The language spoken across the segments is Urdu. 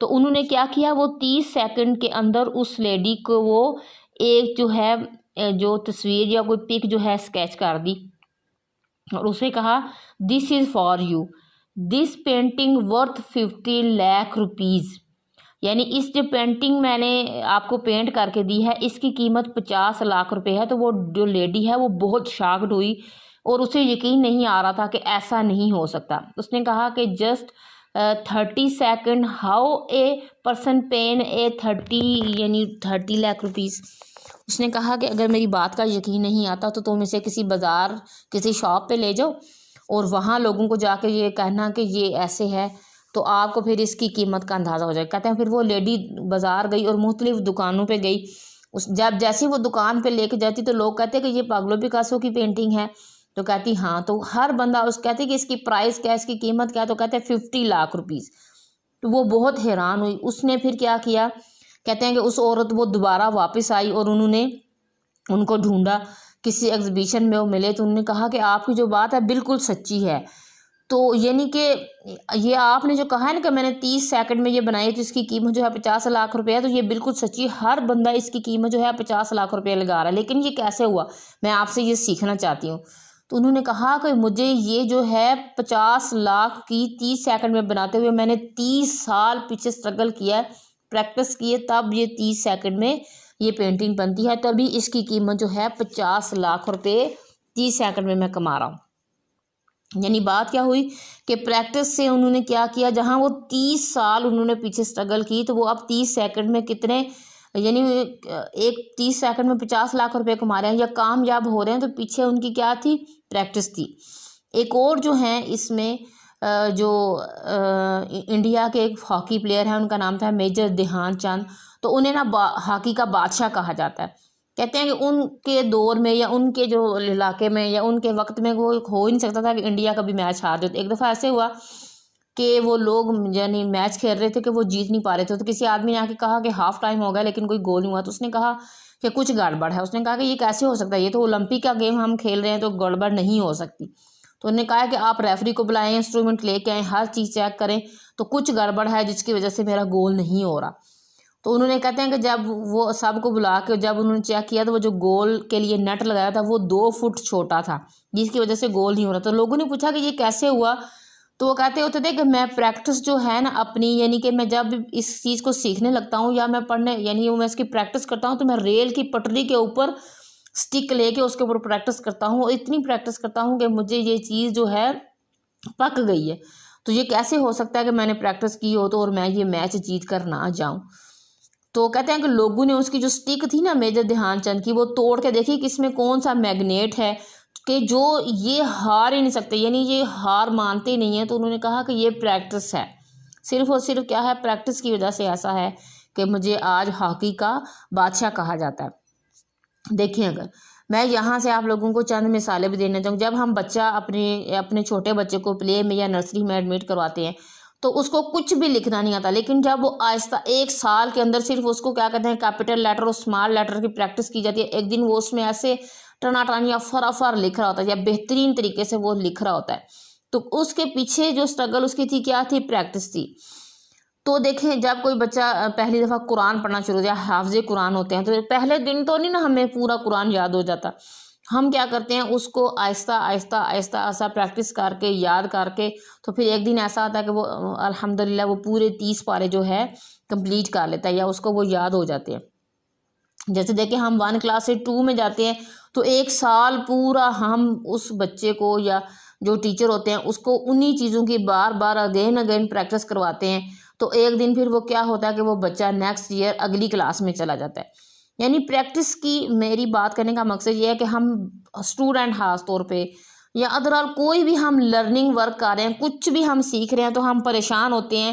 تو انہوں نے کیا کیا، وہ 30 سیکنڈ کے اندر اس لیڈی کو وہ ایک جو ہے جو تصویر یا کوئی پک جو ہے اسکیچ کر دی، اور اسے کہا this is for you, this painting worth 50 lakh rupees, یعنی اس جو پینٹنگ میں نے آپ کو پینٹ کر کے دی ہے اس کی قیمت 50 لاکھ روپے ہے۔ تو وہ جو لیڈی ہے وہ بہت شاکڈ ہوئی اور اسے یقین نہیں آ رہا تھا کہ ایسا نہیں ہو سکتا۔ اس نے کہا کہ just 30 second how a person paint a 30 lakh rupees. اس نے کہا کہ اگر میری بات کا یقین نہیں آتا تو تم اسے کسی بازار کسی شاپ پہ لے جاؤ اور وہاں لوگوں کو جا کے یہ کہنا کہ یہ ایسے ہے تو آپ کو پھر اس کی قیمت کا اندازہ ہو جائے۔ کہتے ہیں پھر وہ لیڈی بازار گئی اور مختلف دکانوں پہ گئی، جب جیسے وہ دکان پہ لے کے جاتی تو لوگ کہتے کہ یہ پابلو پیکاسو کی پینٹنگ ہے، تو کہتی ہاں، تو ہر بندہ اس کہتے کہ اس کی پرائس کیا ہے، اس کی قیمت کیا ہے، تو کہتے ہیں 50 لاکھ روپیز۔ تو وہ بہت حیران ہوئی۔ اس نے پھر کیا کیا، کہتے ہیں کہ اس عورت وہ دوبارہ واپس آئی اور انہوں نے ان کو ڈھونڈا، کسی ایگزیبیشن میں وہ ملے تو انہوں نے کہا کہ آپ کی جو بات ہے بالکل سچی ہے، تو یعنی کہ یہ آپ نے جو کہا ہے نا کہ میں نے 30 سیکنڈ میں یہ بنائی تو اس کی قیمت جو ہے 50 لاکھ روپے ہے، تو یہ بالکل سچی، ہر بندہ اس کی قیمت جو ہے 50 لاکھ روپے لگا رہا ہے، لیکن یہ کیسے ہوا، میں آپ سے یہ سیکھنا چاہتی ہوں۔ تو انہوں نے کہا کہ مجھے یہ جو ہے 50 لاکھ کی 30 سیکنڈ میں بناتے ہوئے میں نے 30 سال پیچھے اسٹرگل کیا ہے، پریکٹس کی ہے، تب یہ 30 سیکنڈ میں یہ پینٹنگ بنتی ہے، تبھی اس کی قیمت جو ہے 50 لاکھ روپے 30 سیکنڈ میں کما رہا ہوں۔ یعنی بات کیا ہوئی کہ پریکٹس سے انہوں نے کیا کیا، جہاں وہ 30 سال انہوں نے پیچھے اسٹرگل کی تو وہ اب 30 سیکنڈ میں کتنے، یعنی ایک 30 سیکنڈ میں 50 لاکھ روپے کما رہے ہیں یا کامیاب ہو رہے ہیں، تو پیچھے ان کی کیا تھی، پریکٹس تھی۔ ایک اور جو ہیں اس میں جو انڈیا کے ایک ہاکی پلیئر ہیں، ان کا نام تھا میجر دھیان چند، تو انہیں نا ہاکی کا بادشاہ کہا جاتا ہے۔ کہتے ہیں کہ ان کے دور میں یا ان کے جو علاقے میں یا ان کے وقت میں وہ ہو ہی نہیں سکتا تھا کہ انڈیا کا بھی میچ ہار جاتے۔ ایک دفعہ ایسے ہوا کہ وہ لوگ یعنی میچ کھیل رہے تھے کہ وہ جیت نہیں پا رہے تھے، تو کسی آدمی نے آ کے کہا کہ ہاف ٹائم ہو گیا لیکن کوئی گول نہیں ہوا، تو اس نے کہا کہ کچھ گڑبڑ ہے۔ اس نے کہا کہ یہ کیسے ہو سکتا ہے، یہ تو اولمپک کا گیم ہم کھیل رہے ہیں تو گڑبڑ نہیں ہو سکتی۔ تو انہوں نے کہا کہ آپ ریفری کو بلائیں، انسٹرومنٹ لے کے آئیں، ہر چیز چیک کریں، تو کچھ گڑبڑ ہے جس کی وجہ سے میرا گول نہیں ہو رہا۔ تو انہوں نے کہتے ہیں کہ جب وہ سب کو بلا کے جب انہوں نے چیک کیا تو وہ جو گول کے لیے نیٹ لگایا تھا وہ 2 فٹ چھوٹا تھا، جس کی وجہ سے گول نہیں ہو رہا۔ تو لوگوں نے پوچھا کہ یہ کیسے ہوا، تو وہ کہتے ہوتے تھے کہ میں پریکٹس جو ہے نا اپنی، یعنی کہ میں جب اس چیز کو سیکھنے لگتا ہوں یا میں پڑھنے یعنی میں اس کی پریکٹس کرتا ہوں تو میں ریل کی پٹری کے اوپر سٹک لے کے اس کے اوپر پریکٹس کرتا ہوں، اور اتنی پریکٹس کرتا ہوں کہ مجھے یہ چیز جو ہے پک گئی ہے۔ تو یہ کیسے ہو سکتا ہے کہ میں نے پریکٹس کی ہو تو اور میں یہ میچ جیت کر نہ جاؤں۔ تو کہتے ہیں کہ لوگوں نے اس کی جو سٹک تھی نا میجر دھیان چند کی، وہ توڑ کے دیکھی کہ اس میں کون سا میگنیٹ ہے کہ جو یہ ہار ہی نہیں سکتے، یعنی یہ ہار مانتے ہی نہیں ہیں۔ تو انہوں نے کہا کہ یہ پریکٹس ہے، صرف اور صرف کیا ہے، پریکٹس کی وجہ سے ایسا ہے کہ مجھے آج ہاکی کا بادشاہ کہا جاتا ہے۔ دیکھیں اگر میں یہاں سے آپ لوگوں کو چند مثالیں بھی دینا چاہوں، جب ہم بچہ اپنے چھوٹے بچے کو پلے میں یا نرسری میں ایڈمٹ کرواتے ہیں تو اس کو کچھ بھی لکھنا نہیں آتا، لیکن جب وہ آہستہ 1 سال کے اندر صرف اس کو کیا کہتے ہیں کیپٹل لیٹر اور اسمال لیٹر کی پریکٹس کی جاتی ہے، ایک دن وہ اس میں ایسے ٹناٹن یا فرافر لکھ رہا ہوتا ہے یا بہترین طریقے سے وہ لکھ رہا ہوتا ہے، تو اس کے پیچھے جو اسٹرگل اس کی تھی کیا تھی، پریکٹس تھی۔ تو دیکھیں جب کوئی بچہ پہلی دفعہ قرآن پڑھنا شروع یا حافظ قرآن ہوتے ہیں تو پہلے دن تو نہیں نا ہمیں پورا قرآن یاد ہو جاتا، ہم کیا کرتے ہیں اس کو آہستہ آہستہ آہستہ آہستہ پریکٹس کر کے یاد کر کے، تو پھر ایک دن ایسا آتا ہے کہ وہ الحمدللہ وہ پورے 30 پارے جو ہے کمپلیٹ کر لیتا ہے یا اس کو وہ یاد ہو جاتے ہیں۔ جیسے دیکھیں ہم 1 کلاس سے 2 میں جاتے ہیں تو 1 سال پورا ہم اس بچے کو یا جو ٹیچر ہوتے ہیں اس کو انہی چیزوں کی بار بار اگین پریکٹس کرواتے ہیں، تو ایک دن پھر وہ کیا ہوتا ہے کہ وہ بچہ نیکسٹ ایئر اگلی کلاس میں چلا جاتا ہے۔ یعنی پریکٹس کی میری بات کرنے کا مقصد یہ ہے کہ ہم اسٹوڈنٹ خاص طور پہ یا ادرال کوئی بھی ہم لرننگ ورک کر رہے ہیں، کچھ بھی ہم سیکھ رہے ہیں تو ہم پریشان ہوتے ہیں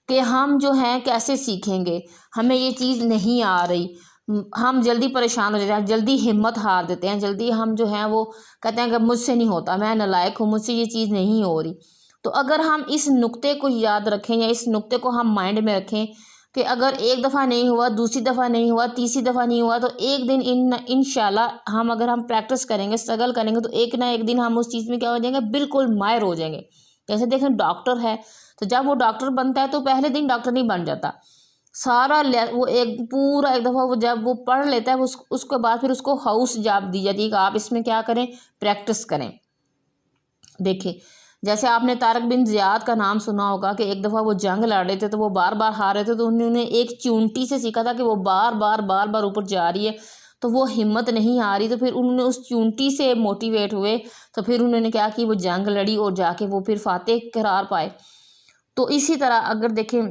کہ ہم جو ہیں کیسے سیکھیں گے، ہمیں یہ چیز نہیں آ رہی، ہم جلدی پریشان ہو جاتے ہیں، جلدی ہمت ہار دیتے ہیں، جلدی ہم جو ہیں وہ کہتے ہیں کہ مجھ سے نہیں ہوتا، میں نالائق ہوں، مجھ سے یہ چیز نہیں ہو رہی۔ تو اگر ہم اس نقطے کو یاد رکھیں یا اس نقطے کو ہم مائنڈ میں رکھیں کہ اگر ایک دفعہ نہیں ہوا، دوسری دفعہ نہیں ہوا، تیسری دفعہ نہیں ہوا، تو ایک دن انشاءاللہ اگر ہم پریکٹس کریں گے، اسٹرگل کریں گے، تو ایک نہ ایک دن ہم اس چیز میں کیا ہو جائیں گے، بالکل ماہر ہو جائیں گے۔ جیسے دیکھیں ڈاکٹر ہے تو جب وہ ڈاکٹر بنتا ہے تو پہلے دن ڈاکٹر نہیں بن جاتا، سارا وہ ایک پورا ایک دفعہ وہ جب وہ پڑھ لیتا ہے اس کے بعد پھر اس کو ہاؤس جاب دی جاتی ہے کہ آپ اس میں کیا کریں، پریکٹس کریں۔ دیکھیں جیسے آپ نے طارق بن زیاد کا نام سنا ہوگا کہ ایک دفعہ وہ جنگ لڑ رہے تھے تو وہ بار بار ہار رہے تھے، تو انہوں نے ایک چونٹی سے سیکھا تھا کہ وہ بار بار اوپر جا رہی ہے تو وہ ہمت نہیں آ رہی، تو پھر انہوں نے اس چونٹی سے موٹیویٹ ہوئے، تو پھر انہوں نے کیا کی، وہ جنگ لڑی اور جا کے وہ پھر فاتح قرار پائے۔ تو اسی طرح اگر دیکھیں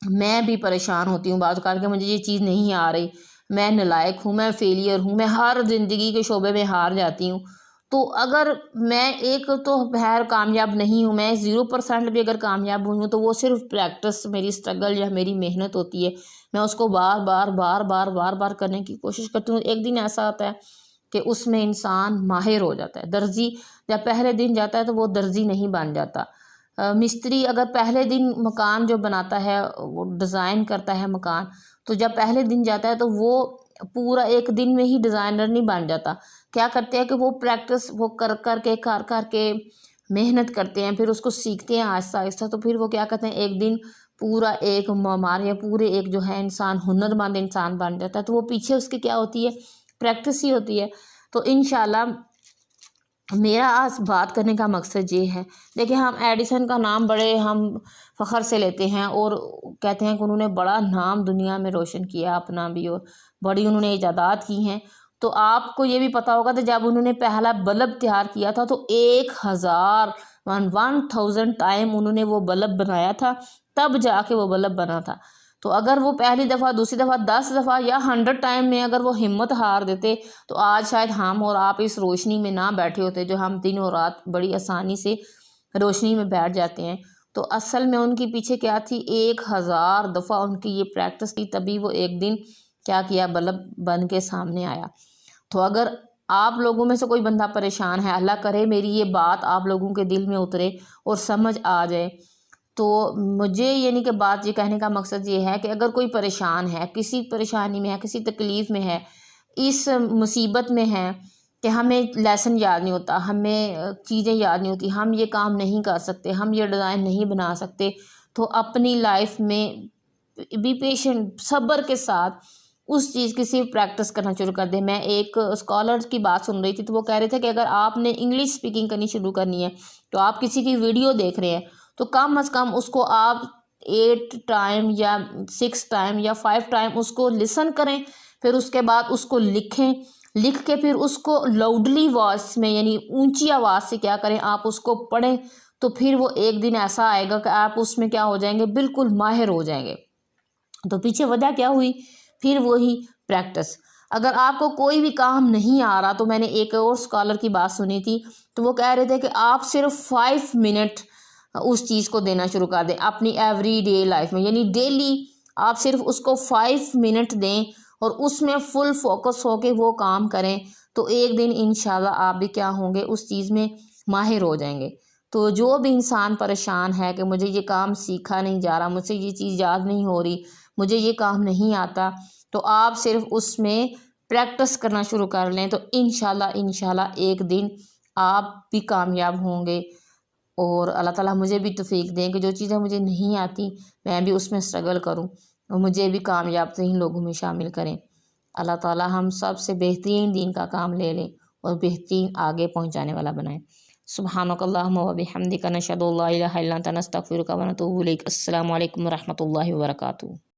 میں بھی پریشان ہوتی ہوں بعض اوقات کہ مجھے یہ چیز نہیں آ رہی، میں نالائق ہوں، میں فیلئر ہوں، میں ہر زندگی کے شعبے میں ہار جاتی ہوں، تو اگر میں ایک تو بہر کامیاب نہیں ہوں، میں 0% بھی اگر کامیاب ہوئی ہوں تو وہ صرف پریکٹس، میری اسٹرگل یا میری محنت ہوتی ہے، میں اس کو بار بار کرنے کی کوشش کرتی ہوں۔ ایک دن ایسا آتا ہے کہ اس میں انسان ماہر ہو جاتا ہے۔ درزی جب پہلے دن جاتا ہے تو وہ درزی نہیں بن جاتا۔ مستری اگر پہلے دن مکان جو بناتا ہے، وہ ڈیزائن کرتا ہے مکان، تو جب پہلے دن جاتا ہے تو وہ پورا ایک دن میں ہی ڈیزائنر نہیں بن جاتا۔ کیا کرتے ہیں کہ وہ پریکٹس وہ کر کے محنت کرتے ہیں، پھر اس کو سیکھتے ہیں آہستہ آہستہ، تو پھر وہ کیا کرتے ہیں ایک دن پورا ایک معمار یا پورے ایک جو ہے انسان ہنرمند انسان بن جاتا ہے۔ تو وہ پیچھے اس کی کیا ہوتی ہے، پریکٹس ہی ہوتی ہے۔ تو انشاءاللہ میرا آج بات کرنے کا مقصد یہ ہے، دیکھیں ہم ایڈیسن کا نام بڑے ہم فخر سے لیتے ہیں اور کہتے ہیں کہ انہوں نے بڑا نام دنیا میں روشن کیا اپنا بھی، اور بڑی انہوں نے ایجادات کی ہیں۔ تو آپ کو یہ بھی پتا ہوگا کہ جب انہوں نے پہلا بلب تیار کیا تھا تو 1000 ٹائم انہوں نے وہ بلب بنایا تھا، تب جا کے وہ بلب بنا تھا۔ تو اگر وہ پہلی دفعہ، دوسری دفعہ، 10 دفعہ یا 100 ٹائم میں اگر وہ ہمت ہار دیتے تو آج شاید ہم اور آپ اس روشنی میں نہ بیٹھے ہوتے، جو ہم دن اور رات بڑی آسانی سے روشنی میں بیٹھ جاتے ہیں۔ تو اصل میں ان کے پیچھے کیا تھی، 1000 دفعہ ان کی یہ پریکٹس کی، تبھی وہ ایک دن کیا کیا، بلب بن کے سامنے آیا۔ تو اگر آپ لوگوں میں سے کوئی بندہ پریشان ہے، اللہ کرے میری یہ بات آپ لوگوں کے دل میں اترے اور سمجھ آ جائے، تو مجھے یعنی کہ بات یہ کہنے کا مقصد یہ ہے کہ اگر کوئی پریشان ہے، کسی پریشانی میں ہے، کسی تکلیف میں ہے، اس مصیبت میں ہے کہ ہمیں لیسن یاد نہیں ہوتا، ہمیں چیزیں یاد نہیں ہوتی، ہم یہ کام نہیں کر سکتے، ہم یہ ڈیزائن نہیں بنا سکتے، تو اپنی لائف میں بھی پیشنٹ صبر کے ساتھ اس چیز کی صرف پریکٹس کرنا شروع کر دیں۔ میں ایک اسکالر کی بات سن رہی تھی تو وہ کہہ رہے تھے کہ اگر آپ نے انگلش اسپیکنگ کرنی شروع کرنی ہے تو آپ کسی کی ویڈیو دیکھ رہے ہیں تو کم از کم اس کو آپ 8 ٹائم یا 6 ٹائم یا 5 ٹائم اس کو لسن کریں، پھر اس کے بعد اس کو لکھیں، لکھ کے پھر اس کو لاؤڈلی وائس میں یعنی اونچی آواز سے کیا کریں، آپ اس کو پڑھیں، تو پھر وہ ایک دن ایسا آئے گا کہ آپ اس میں کیا ہو جائیں گے، بالکل ماہر ہو جائیں گے۔ تو پیچھے وجہ کیا ہوئی، پھر وہی پریکٹس۔ اگر آپ کو کوئی بھی کام نہیں آ رہا تو میں نے ایک اور اسکالر کی بات سنی تھی تو وہ کہہ رہے تھے کہ آپ صرف 5 منٹ اس چیز کو دینا شروع کر دیں اپنی ایوری ڈے لائف میں، یعنی ڈیلی آپ صرف اس کو 5 منٹ دیں اور اس میں فل فوکس ہو کے وہ کام کریں، تو ایک دن انشاءاللہ آپ بھی کیا ہوں گے، اس چیز میں ماہر ہو جائیں گے۔ تو جو بھی انسان پریشان ہے کہ مجھے یہ کام سیکھا نہیں جا رہا، مجھ سے یہ چیز یاد نہیں ہو رہی، مجھے یہ کام نہیں آتا، تو آپ صرف اس میں پریکٹس کرنا شروع کر لیں، تو انشاءاللہ ایک دن آپ بھی کامیاب ہوں گے۔ اور اللہ تعالیٰ مجھے بھی توفیق دیں کہ جو چیزیں مجھے نہیں آتی میں بھی اس میں اسٹرگل کروں اور مجھے بھی کامیاب ترین لوگوں میں شامل کریں۔ اللہ تعالیٰ ہم سب سے بہترین دین کا کام لے لیں اور بہترین آگے پہنچانے والا بنائیں۔ سبحانک اللہم و بحمدک، نشہد ان لا الہ الا انت، نستغفرک و نتوب الیک۔ السلام علیکم ورحمۃ اللہ وبرکاتہ۔